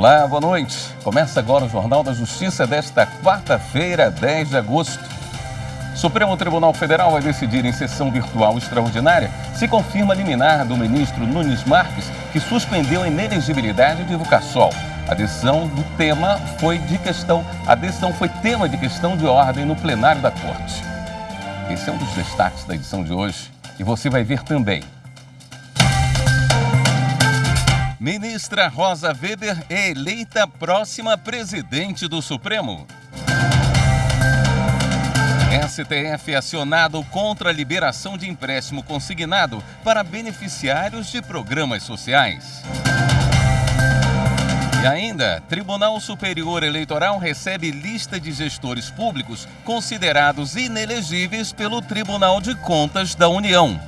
Olá, boa noite. Começa agora o Jornal da Justiça desta quarta-feira, 10 de agosto. O Supremo Tribunal Federal vai decidir em sessão virtual extraordinária se confirma a liminar do ministro Nunes Marques, que suspendeu a inelegibilidade de Ivo Cassol. A decisão foi tema de questão de ordem no plenário da Corte. Esse é um dos destaques da edição de hoje e você vai ver também. Ministra Rosa Weber é eleita próxima presidente do Supremo. STF é acionado contra a liberação de empréstimo consignado para beneficiários de programas sociais. E ainda, Tribunal Superior Eleitoral recebe lista de gestores públicos considerados inelegíveis pelo Tribunal de Contas da União.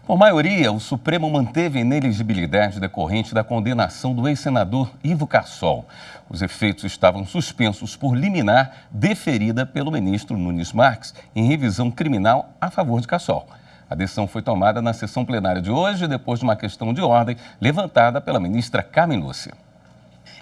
Por maioria, o Supremo manteve a inelegibilidade decorrente da condenação do ex-senador Ivo Cassol. Os efeitos estavam suspensos por liminar deferida pelo ministro Nunes Marques em revisão criminal a favor de Cassol. A decisão foi tomada na sessão plenária de hoje, depois de uma questão de ordem levantada pela ministra Carmen Lúcia.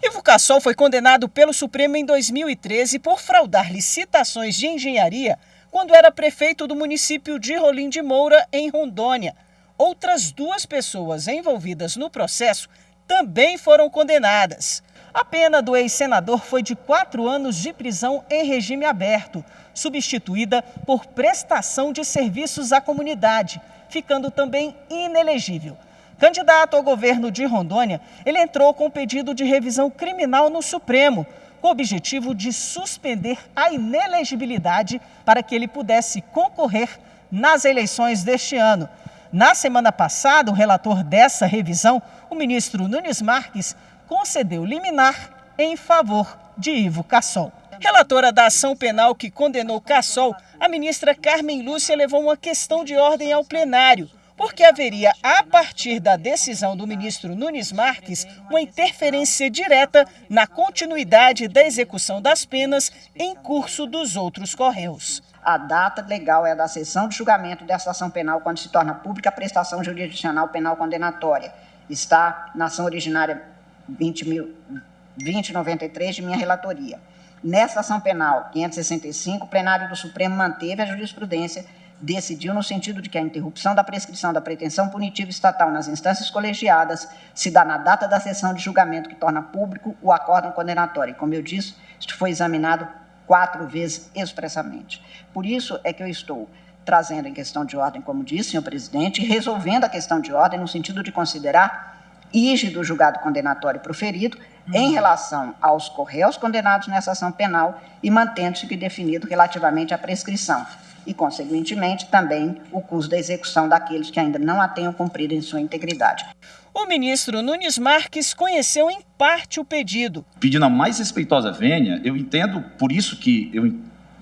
Ivo Cassol foi condenado pelo Supremo em 2013 por fraudar licitações de engenharia quando era prefeito do município de Rolim de Moura, em Rondônia. Outras duas pessoas envolvidas no processo também foram condenadas. A pena do ex-senador foi de 4 anos de prisão em regime aberto, substituída por prestação de serviços à comunidade, ficando também inelegível. Candidato ao governo de Rondônia, ele entrou com pedido de revisão criminal no Supremo, com o objetivo de suspender a inelegibilidade para que ele pudesse concorrer nas eleições deste ano. Na semana passada, o relator dessa revisão, o ministro Nunes Marques, concedeu liminar em favor de Ivo Cassol. Relatora da ação penal que condenou Cassol, a ministra Carmen Lúcia levou uma questão de ordem ao plenário, porque haveria, a partir da decisão do ministro Nunes Marques, uma interferência direta na continuidade da execução das penas em curso dos outros réus. A data legal é a da sessão de julgamento dessa ação penal quando se torna pública a prestação jurisdicional penal condenatória. Está na ação originária 2093 de minha relatoria. Nessa ação penal 565, o plenário do Supremo manteve a jurisprudência, decidiu no sentido de que a interrupção da prescrição da pretensão punitiva estatal nas instâncias colegiadas se dá na data da sessão de julgamento que torna público o acórdão condenatório. E, como eu disse, isto foi examinado 4 vezes expressamente. Por isso é que eu estou trazendo em questão de ordem, como disse, senhor presidente, e resolvendo a questão de ordem no sentido de considerar rígido o julgado condenatório proferido em relação aos réus condenados nessa ação penal e mantendo-se o que definido relativamente à prescrição e, consequentemente, também o curso da execução daqueles que ainda não a tenham cumprido em sua integridade. O ministro Nunes Marques conheceu em parte o pedido. Pedindo a mais respeitosa vênia, eu entendo, por isso que eu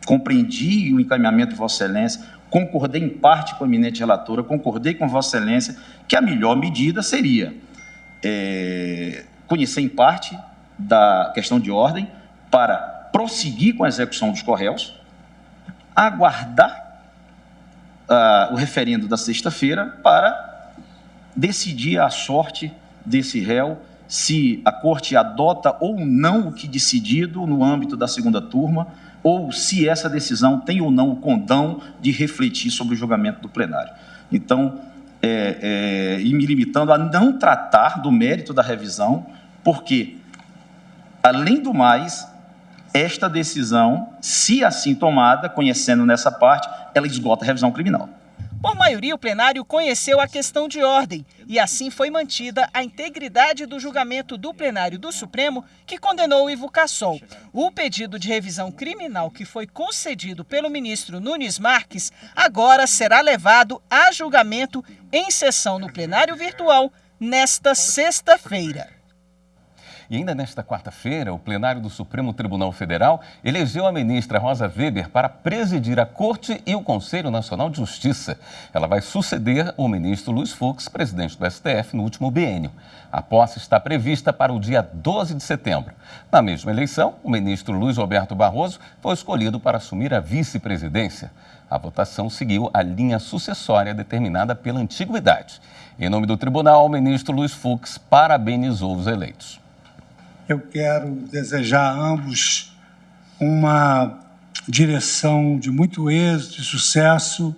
compreendi o encaminhamento de Vossa Excelência, concordei em parte com a eminente relatora, concordei com Vossa Excelência que a melhor medida seria conhecer em parte da questão de ordem para prosseguir com a execução dos réus, aguardar o referendo da sexta-feira para decidir a sorte desse réu, se a Corte adota ou não o que decidido no âmbito da segunda turma, ou se essa decisão tem ou não o condão de refletir sobre o julgamento do plenário. Então, e me limitando a não tratar do mérito da revisão, porque, além do mais, esta decisão, se assim tomada, conhecendo nessa parte, ela esgota a revisão criminal. Por maioria, o plenário conheceu a questão de ordem e assim foi mantida a integridade do julgamento do plenário do Supremo que condenou Ivo Cassol. O pedido de revisão criminal que foi concedido pelo ministro Nunes Marques agora será levado a julgamento em sessão no plenário virtual nesta sexta-feira. E ainda nesta quarta-feira, o plenário do Supremo Tribunal Federal elegeu a ministra Rosa Weber para presidir a Corte e o Conselho Nacional de Justiça. Ela vai suceder o ministro Luiz Fux, presidente do STF, no último biênio. A posse está prevista para o dia 12 de setembro. Na mesma eleição, o ministro Luiz Roberto Barroso foi escolhido para assumir a vice-presidência. A votação seguiu a linha sucessória determinada pela antiguidade. Em nome do tribunal, o ministro Luiz Fux parabenizou os eleitos. Eu quero desejar a ambos uma direção de muito êxito e sucesso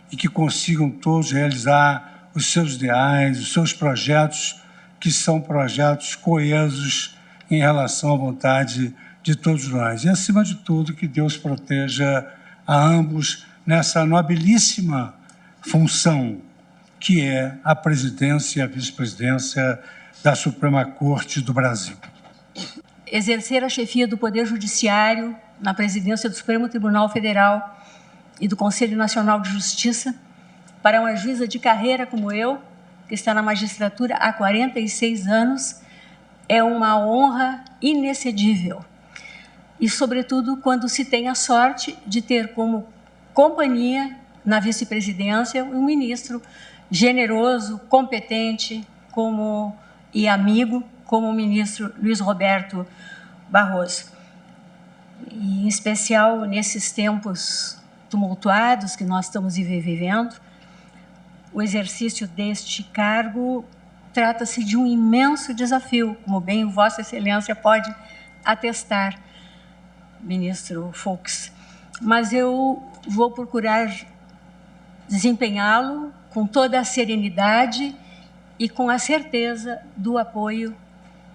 e que consigam todos realizar os seus ideais, os seus projetos, que são projetos coesos em relação à vontade de todos nós. E, acima de tudo, que Deus proteja a ambos nessa nobilíssima função que é a presidência e a vice-presidência da Suprema Corte do Brasil. Exercer a chefia do Poder Judiciário na presidência do Supremo Tribunal Federal e do Conselho Nacional de Justiça para uma juíza de carreira como eu, que está na magistratura há 46 anos, é uma honra inexcedível. E, sobretudo, quando se tem a sorte de ter como companhia na vice-presidência um ministro generoso, competente e amigo, como o ministro Luiz Roberto Barroso. E, em especial, nesses tempos tumultuados que nós estamos vivendo, o exercício deste cargo trata-se de um imenso desafio, como bem Vossa Excelência pode atestar, ministro Fux. Mas eu vou procurar desempenhá-lo com toda a serenidade e com a certeza do apoio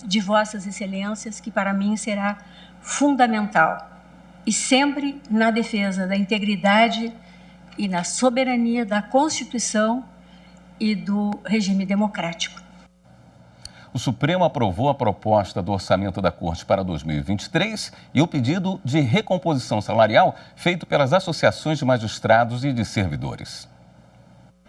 de Vossas Excelências, que para mim será fundamental, e sempre na defesa da integridade e na soberania da Constituição e do regime democrático. O Supremo aprovou a proposta do orçamento da Corte para 2023 e o pedido de recomposição salarial feito pelas associações de magistrados e de servidores.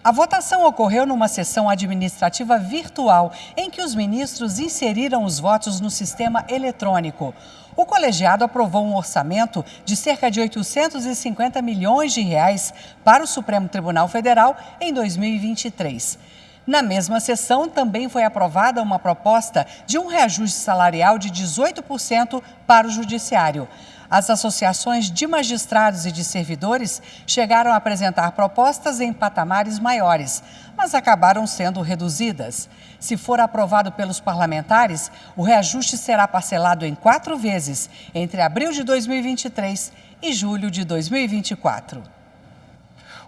A votação ocorreu numa sessão administrativa virtual, em que os ministros inseriram os votos no sistema eletrônico. O colegiado aprovou um orçamento de cerca de 850 milhões de reais para o Supremo Tribunal Federal em 2023. Na mesma sessão, também foi aprovada uma proposta de um reajuste salarial de 18% para o Judiciário. As associações de magistrados e de servidores chegaram a apresentar propostas em patamares maiores, mas acabaram sendo reduzidas. Se for aprovado pelos parlamentares, o reajuste será parcelado em 4 vezes, entre abril de 2023 e julho de 2024.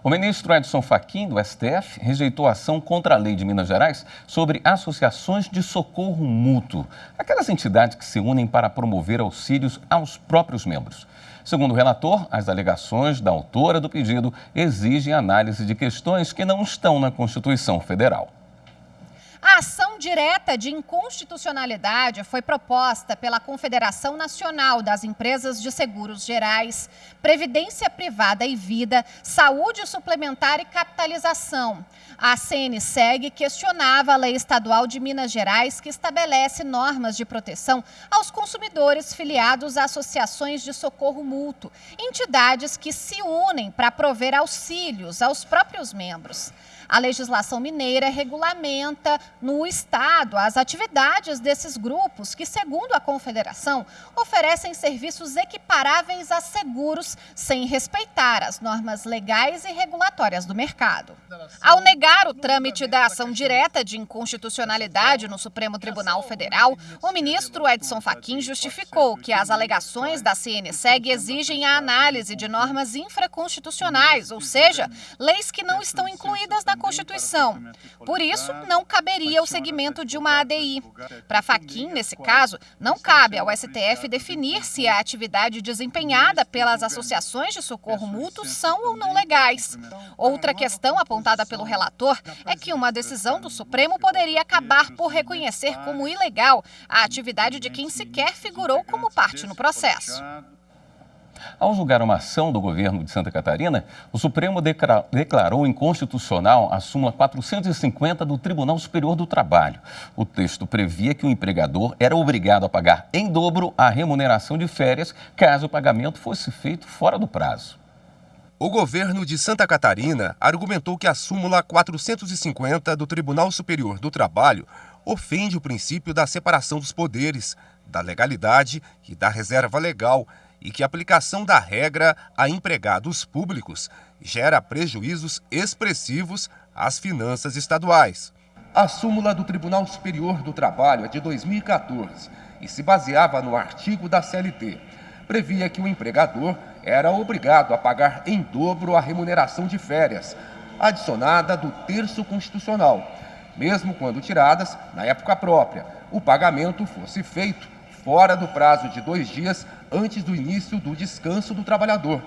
O ministro Edson Fachin, do STF, rejeitou a ação contra a lei de Minas Gerais sobre associações de socorro mútuo, aquelas entidades que se unem para promover auxílios aos próprios membros. Segundo o relator, as alegações da autora do pedido exigem análise de questões que não estão na Constituição Federal. A ação direta de inconstitucionalidade foi proposta pela Confederação Nacional das Empresas de Seguros Gerais, Previdência Privada e Vida, Saúde Suplementar e Capitalização. A CNSEG questionava a lei estadual de Minas Gerais, que estabelece normas de proteção aos consumidores filiados a associações de socorro mútuo, entidades que se unem para prover auxílios aos próprios membros. A legislação mineira regulamenta no Estado as atividades desses grupos que, segundo a Confederação, oferecem serviços equiparáveis a seguros sem respeitar as normas legais e regulatórias do mercado. Ao negar o trâmite da ação direta de inconstitucionalidade no Supremo Tribunal Federal, o ministro Edson Fachin justificou que as alegações da CNSEG exigem a análise de normas infraconstitucionais, ou seja, leis que não estão incluídas na Constituição. Por isso, não caberia o segmento de uma ADI. Para Fachin, nesse caso, não cabe ao STF definir se a atividade desempenhada pelas associações de socorro mútuo são ou não legais. Outra questão apontada pelo relator é que uma decisão do Supremo poderia acabar por reconhecer como ilegal a atividade de quem sequer figurou como parte no processo. Ao julgar uma ação do governo de Santa Catarina, o Supremo declarou inconstitucional a súmula 450 do Tribunal Superior do Trabalho. O texto previa que o empregador era obrigado a pagar em dobro a remuneração de férias, caso o pagamento fosse feito fora do prazo. O governo de Santa Catarina argumentou que a súmula 450 do Tribunal Superior do Trabalho ofende o princípio da separação dos poderes, da legalidade e da reserva legal, e que a aplicação da regra a empregados públicos gera prejuízos expressivos às finanças estaduais. A súmula do Tribunal Superior do Trabalho é de 2014 e se baseava no artigo da CLT. Previa que o empregador era obrigado a pagar em dobro a remuneração de férias, adicionada do terço constitucional, mesmo quando tiradas na época própria, o pagamento fosse feito fora do prazo de 2 dias antes do início do descanso do trabalhador.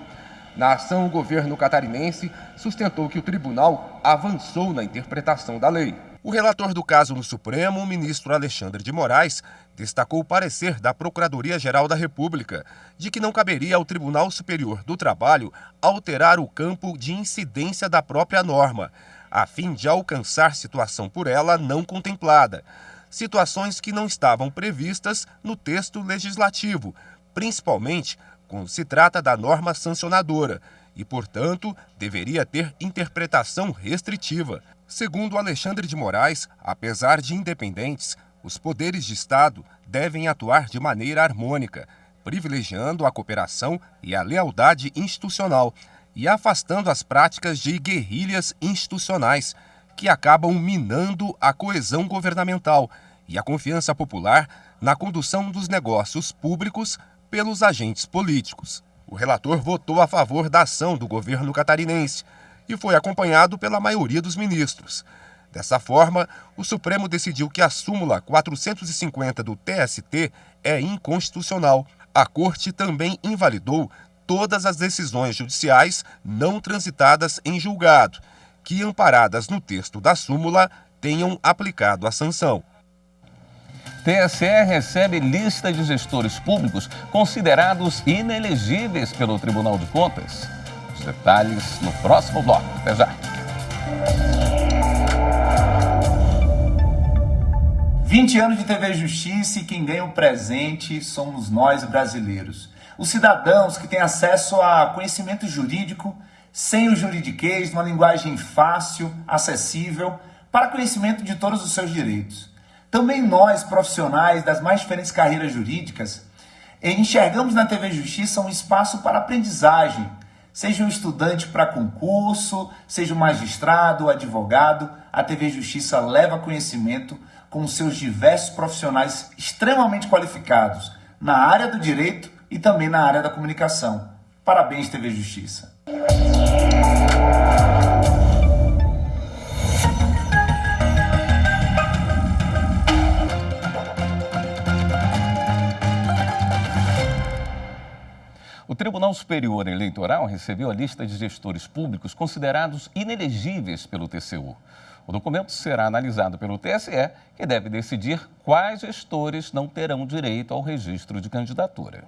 Na ação, o governo catarinense sustentou que o tribunal avançou na interpretação da lei. O relator do caso no Supremo, o ministro Alexandre de Moraes, destacou o parecer da Procuradoria-Geral da República de que não caberia ao Tribunal Superior do Trabalho alterar o campo de incidência da própria norma, a fim de alcançar situação por ela não contemplada. Situações que não estavam previstas no texto legislativo, principalmente quando se trata da norma sancionadora, e, portanto, deveria ter interpretação restritiva. Segundo Alexandre de Moraes, apesar de independentes, os poderes de Estado devem atuar de maneira harmônica, privilegiando a cooperação e a lealdade institucional e afastando as práticas de guerrilhas institucionais, que acabam minando a coesão governamental e a confiança popular na condução dos negócios públicos pelos agentes políticos. O relator votou a favor da ação do governo catarinense e foi acompanhado pela maioria dos ministros. Dessa forma, o Supremo decidiu que a súmula 450 do TST é inconstitucional. A Corte também invalidou todas as decisões judiciais não transitadas em julgado, que, amparadas no texto da súmula, tenham aplicado a sanção. TSE recebe lista de gestores públicos considerados inelegíveis pelo Tribunal de Contas. Os detalhes no próximo bloco. Até já. 20 anos de TV Justiça e quem ganha o presente somos nós brasileiros. Os cidadãos que têm acesso a conhecimento jurídico sem o juridiquês, numa linguagem fácil, acessível, para conhecimento de todos os seus direitos. Também nós, profissionais das mais diferentes carreiras jurídicas, enxergamos na TV Justiça um espaço para aprendizagem, seja um estudante para concurso, seja um magistrado, advogado, a TV Justiça leva conhecimento com seus diversos profissionais extremamente qualificados na área do direito e também na área da comunicação. Parabéns, TV Justiça. O Tribunal Superior Eleitoral recebeu a lista de gestores públicos considerados inelegíveis pelo TCU. O documento será analisado pelo TSE, que deve decidir quais gestores não terão direito ao registro de candidatura.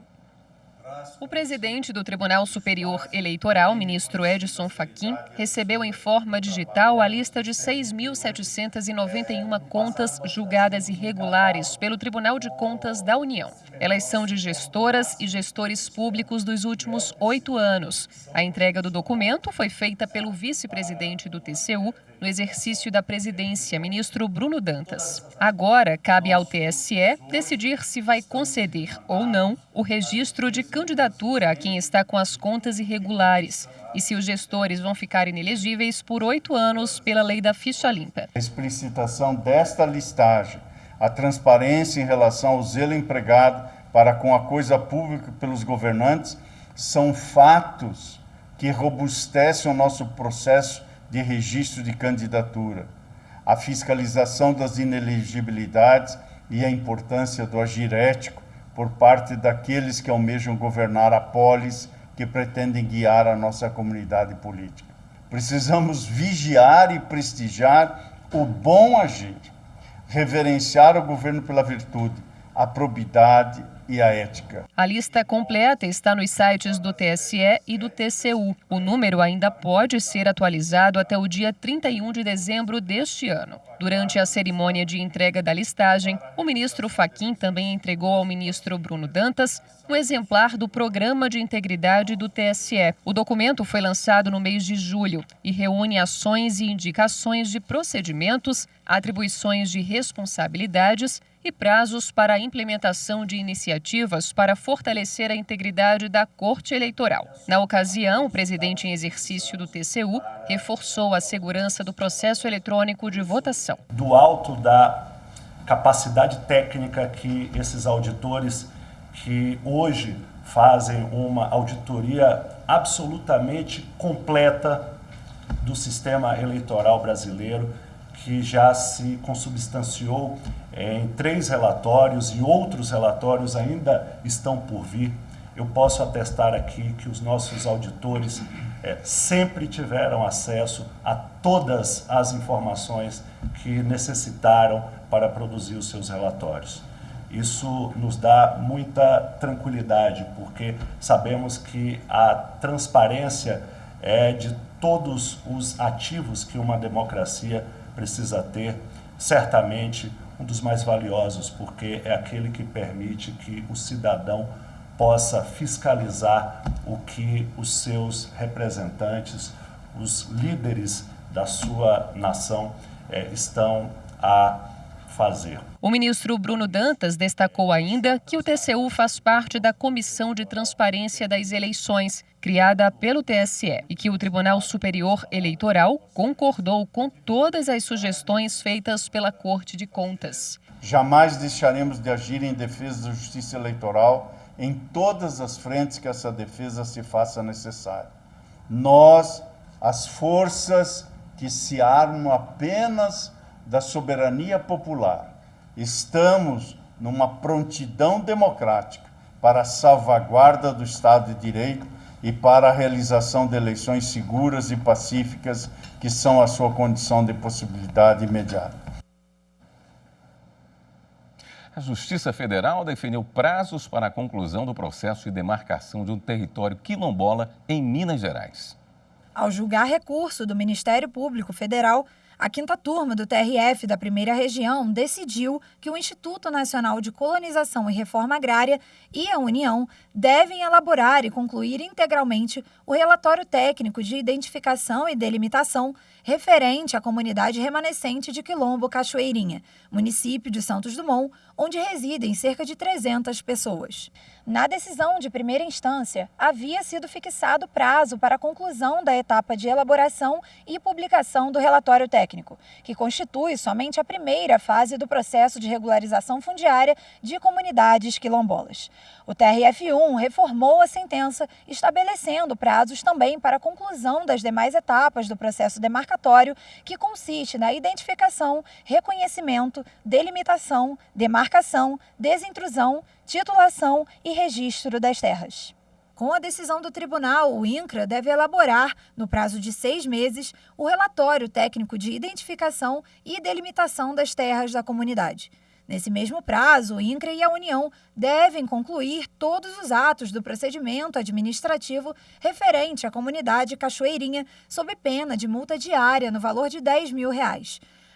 O presidente do Tribunal Superior Eleitoral, ministro Edson Fachin, recebeu em forma digital a lista de 6.791 contas julgadas irregulares pelo Tribunal de Contas da União. Elas são de gestoras e gestores públicos dos últimos 8 anos. A entrega do documento foi feita pelo vice-presidente do TCU no exercício da presidência, ministro Bruno Dantas. Agora, cabe ao TSE decidir se vai conceder ou não o registro de candidatura a quem está com as contas irregulares e se os gestores vão ficar inelegíveis por 8 anos pela lei da ficha limpa. A explicitação desta listagem, a transparência em relação ao zelo empregado para com a coisa pública pelos governantes, são fatos que robustecem o nosso processo de registro de candidatura. A fiscalização das inelegibilidades e a importância do agir ético por parte daqueles que almejam governar a polis que pretendem guiar a nossa comunidade política. Precisamos vigiar e prestigiar o bom agir, reverenciar o governo pela virtude, a probidade e a ética. A lista completa está nos sites do TSE e do TCU. O número ainda pode ser atualizado até o dia 31 de dezembro deste ano. Durante a cerimônia de entrega da listagem, o ministro Fachin também entregou ao ministro Bruno Dantas um exemplar do Programa de Integridade do TSE. O documento foi lançado no mês de julho e reúne ações e indicações de procedimentos, atribuições de responsabilidades e prazos para a implementação de iniciativas para fortalecer a integridade da Corte Eleitoral. Na ocasião, o presidente em exercício do TCU reforçou a segurança do processo eletrônico de votação. Do alto da capacidade técnica que esses auditores, que hoje fazem uma auditoria absolutamente completa do sistema eleitoral brasileiro, que já se consubstanciou em 3 relatórios e outros relatórios ainda estão por vir. Eu posso atestar aqui que os nossos auditores sempre tiveram acesso a todas as informações que necessitaram para produzir os seus relatórios. Isso nos dá muita tranquilidade, porque sabemos que a transparência é de todos os ativos que uma democracia precisa ter, certamente um dos mais valiosos, porque é aquele que permite que o cidadão possa fiscalizar o que os seus representantes, os líderes da sua nação estão a fazer. O ministro Bruno Dantas destacou ainda que o TCU faz parte da Comissão de Transparência das Eleições, criada pelo TSE, e que o Tribunal Superior Eleitoral concordou com todas as sugestões feitas pela Corte de Contas. Jamais deixaremos de agir em defesa da justiça eleitoral em todas as frentes que essa defesa se faça necessária. Nós, as forças que se armam apenas da soberania popular, estamos numa prontidão democrática para a salvaguarda do Estado de Direito e para a realização de eleições seguras e pacíficas, que são a sua condição de possibilidade imediata. A Justiça Federal definiu prazos para a conclusão do processo de demarcação de um território quilombola em Minas Gerais. Ao julgar recurso do Ministério Público Federal, a 5ª turma do TRF da Primeira Região decidiu que o Instituto Nacional de Colonização e Reforma Agrária e a União devem elaborar e concluir integralmente o relatório técnico de identificação e delimitação referente à comunidade remanescente de Quilombo Cachoeirinha, município de Santos Dumont, onde residem cerca de 300 pessoas. Na decisão de primeira instância, havia sido fixado prazo para a conclusão da etapa de elaboração e publicação do relatório técnico, que constitui somente a primeira fase do processo de regularização fundiária de comunidades quilombolas. O TRF1 reformou a sentença, estabelecendo prazos também para a conclusão das demais etapas do processo demarcatório, que consiste na identificação, reconhecimento, delimitação, demarcação, desintrusão, titulação e registro das terras. Com a decisão do tribunal, o INCRA deve elaborar, no prazo de 6 meses, o relatório técnico de identificação e delimitação das terras da comunidade. Nesse mesmo prazo, o INCRA e a União devem concluir todos os atos do procedimento administrativo referente à comunidade Cachoeirinha, sob pena de multa diária no valor de R$10 mil.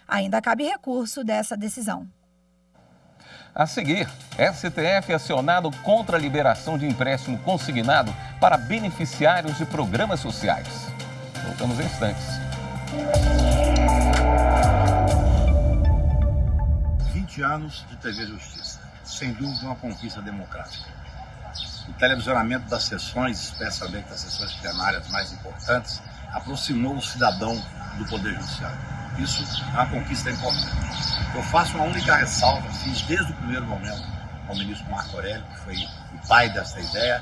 Ainda cabe recurso dessa decisão. A seguir, STF acionado contra a liberação de empréstimo consignado para beneficiários de programas sociais. Voltamos em instantes. 20 anos de TV Justiça, sem dúvida uma conquista democrática. O televisionamento das sessões, especialmente das sessões plenárias mais importantes, aproximou o cidadão do Poder Judiciário. Isso é uma conquista importante. Eu faço uma única ressalva, fiz desde o primeiro momento ao ministro Marco Aurélio, que foi o pai dessa ideia,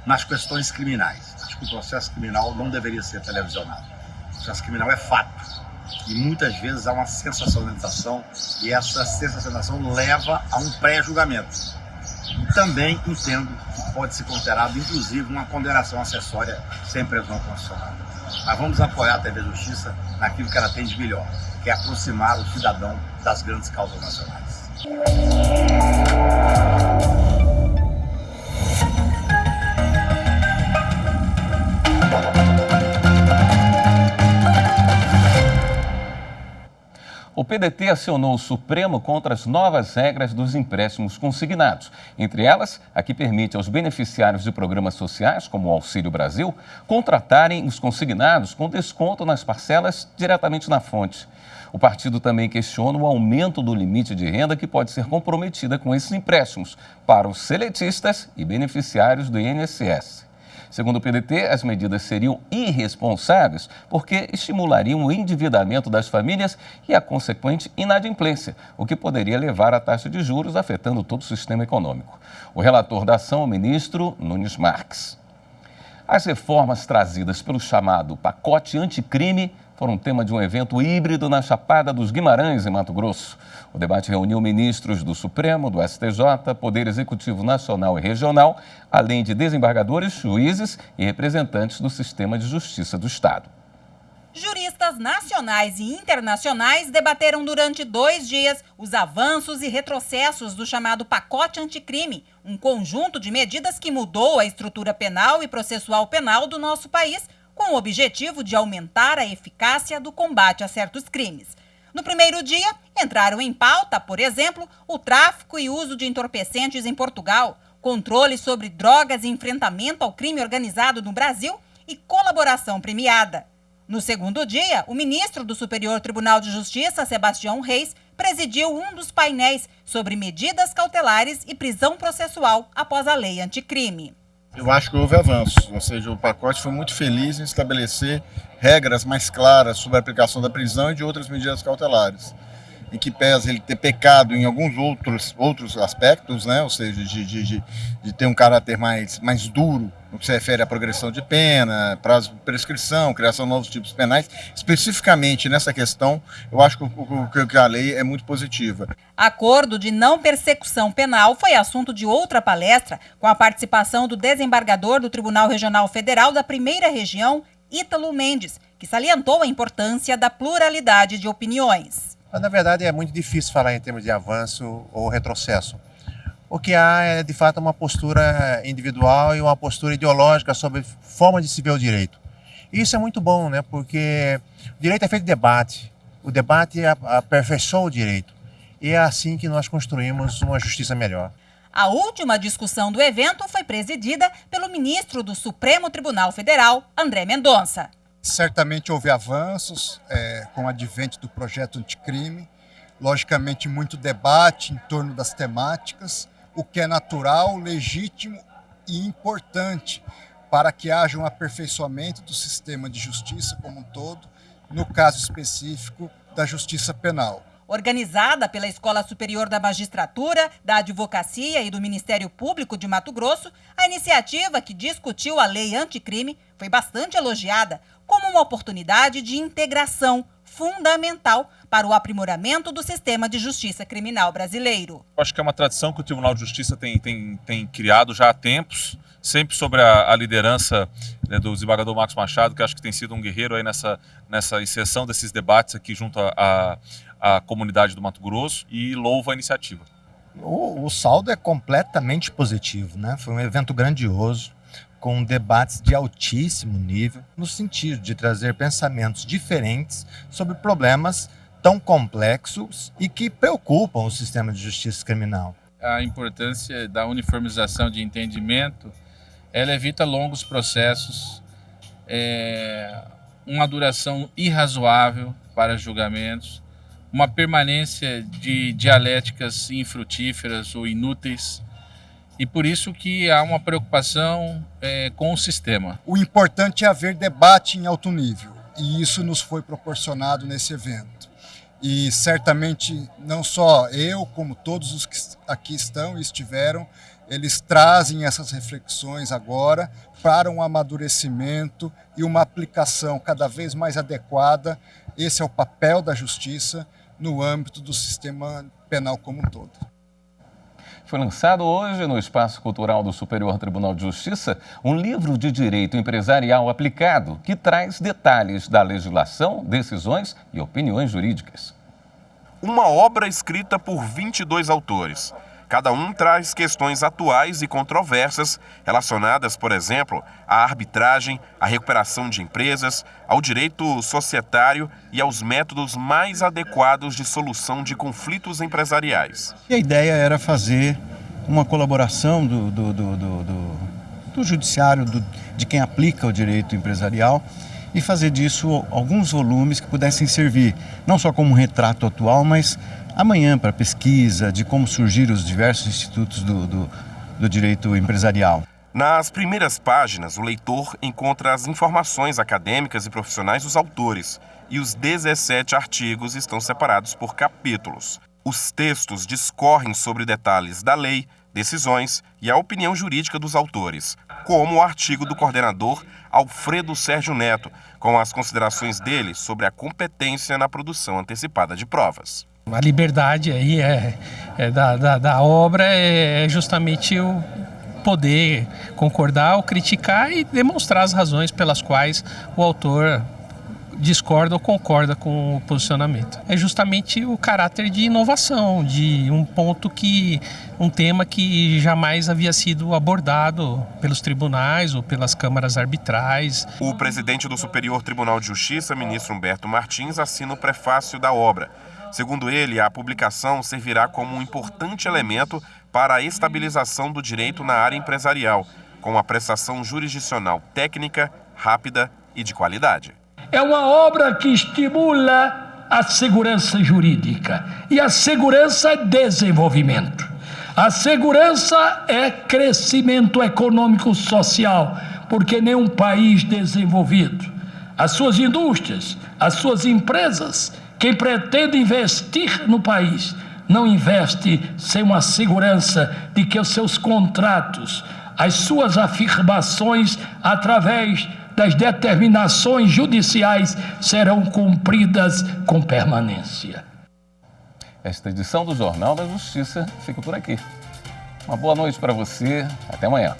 nas questões criminais. Acho que o processo criminal não deveria ser televisionado. O processo criminal é fato. E muitas vezes há uma sensacionalização, e essa sensacionalização leva a um pré-julgamento. E também entendo que pode ser considerado, inclusive, uma condenação acessória sem previsão constitucional. Mas vamos apoiar a TV Justiça naquilo que ela tem de melhor, que é aproximar o cidadão das grandes causas nacionais. O PDT acionou o Supremo contra as novas regras dos empréstimos consignados. Entre elas, a que permite aos beneficiários de programas sociais, como o Auxílio Brasil, contratarem os consignados com desconto nas parcelas diretamente na fonte. O partido também questiona o aumento do limite de renda que pode ser comprometida com esses empréstimos para os seletistas e beneficiários do INSS. Segundo o PDT, as medidas seriam irresponsáveis porque estimulariam o endividamento das famílias e a consequente inadimplência, o que poderia levar à taxa de juros afetando todo o sistema econômico. O relator da ação é o ministro Nunes Marques. As reformas trazidas pelo chamado pacote anticrime foram tema de um evento híbrido na Chapada dos Guimarães, em Mato Grosso. O debate reuniu ministros do Supremo, do STJ, Poder Executivo Nacional e Regional, além de desembargadores, juízes e representantes do sistema de justiça do Estado. Juristas nacionais e internacionais debateram durante 2 dias os avanços e retrocessos do chamado pacote anticrime, um conjunto de medidas que mudou a estrutura penal e processual penal do nosso país, com o objetivo de aumentar a eficácia do combate a certos crimes. No primeiro dia, entraram em pauta, por exemplo, o tráfico e uso de entorpecentes em Portugal, controle sobre drogas e enfrentamento ao crime organizado no Brasil e colaboração premiada. No segundo dia, o ministro do Superior Tribunal de Justiça, Sebastião Reis, presidiu um dos painéis sobre medidas cautelares e prisão processual após a lei anticrime. Eu acho que houve avanços, ou seja, o pacote foi muito feliz em estabelecer regras mais claras sobre a aplicação da prisão e de outras medidas cautelares, em que pesa ele ter pecado em alguns outros aspectos, né? Ou seja, de ter um caráter mais duro no que se refere à progressão de pena, prazo de prescrição, criação de novos tipos penais. Especificamente nessa questão, eu acho que a lei é muito positiva. Acordo de não persecução penal foi assunto de outra palestra, com a participação do desembargador do Tribunal Regional Federal da Primeira Região, Ítalo Mendes, que salientou a importância da pluralidade de opiniões. Mas, na verdade, é muito difícil falar em termos de avanço ou retrocesso. O que há é, de fato, uma postura individual e uma postura ideológica sobre forma de se ver o direito. Isso é muito bom, né? Porque o direito é feito de debate. O debate aperfeiçoa o direito. E é assim que nós construímos uma justiça melhor. A última discussão do evento foi presidida pelo ministro do Supremo Tribunal Federal, André Mendonça. Certamente houve avanços com o advento do projeto anticrime, logicamente muito debate em torno das temáticas, o que é natural, legítimo e importante para que haja um aperfeiçoamento do sistema de justiça como um todo, no caso específico da justiça penal. Organizada pela Escola Superior da Magistratura, da Advocacia e do Ministério Público de Mato Grosso, a iniciativa que discutiu a lei anticrime foi bastante elogiada como uma oportunidade de integração fundamental para o aprimoramento do sistema de justiça criminal brasileiro. Acho que é uma tradição que o Tribunal de Justiça tem criado já há tempos, sempre sobre a liderança, né, do desembargador Marcos Machado, que acho que tem sido um guerreiro aí nessa inserção desses debates aqui junto à comunidade do Mato Grosso, e louvo a iniciativa. O saldo é completamente positivo, né? Foi um evento grandioso, com debates de altíssimo nível, no sentido de trazer pensamentos diferentes sobre problemas tão complexos e que preocupam o sistema de justiça criminal. A importância da uniformização de entendimento, ela evita longos processos, uma duração irrazoável para julgamentos, uma permanência de dialéticas infrutíferas ou inúteis, e por isso que há uma preocupação com o sistema. O importante é haver debate em alto nível, e isso nos foi proporcionado nesse evento. E certamente não só eu, como todos os que aqui estão e estiveram, eles trazem essas reflexões agora para um amadurecimento e uma aplicação cada vez mais adequada. Esse é o papel da justiça no âmbito do sistema penal como um todo. Foi lançado hoje no Espaço Cultural do Superior Tribunal de Justiça um livro de direito empresarial aplicado que traz detalhes da legislação, decisões e opiniões jurídicas. Uma obra escrita por 22 autores. Cada um traz questões atuais e controversas relacionadas, por exemplo, à arbitragem, à recuperação de empresas, ao direito societário e aos métodos mais adequados de solução de conflitos empresariais. E a ideia era fazer uma colaboração do judiciário, de quem aplica o direito empresarial, e fazer disso alguns volumes que pudessem servir não só como um retrato atual, mas amanhã para pesquisa de como surgiram os diversos institutos do direito empresarial. Nas primeiras páginas, o leitor encontra as informações acadêmicas e profissionais dos autores, e os 17 artigos estão separados por capítulos. Os textos discorrem sobre detalhes da lei, decisões e a opinião jurídica dos autores, como o artigo do coordenador Alfredo Sérgio Neto, com as considerações dele sobre a competência na produção antecipada de provas. A liberdade aí da obra é justamente o poder concordar ou criticar e demonstrar as razões pelas quais o autor discorda ou concorda com o posicionamento. É justamente o caráter de inovação, de um tema que jamais havia sido abordado pelos tribunais ou pelas câmaras arbitrais. O presidente do Superior Tribunal de Justiça, ministro Humberto Martins, assina o prefácio da obra. Segundo ele, a publicação servirá como um importante elemento para a estabilização do direito na área empresarial, com a prestação jurisdicional técnica, rápida e de qualidade. É uma obra que estimula a segurança jurídica. E a segurança é desenvolvimento. A segurança é crescimento econômico-social, porque nenhum país desenvolvido, as suas indústrias, as suas empresas, quem pretende investir no país, não investe sem uma segurança de que os seus contratos, as suas afirmações através das determinações judiciais serão cumpridas com permanência. Esta edição do Jornal da Justiça fica por aqui. Uma boa noite para você. Até amanhã.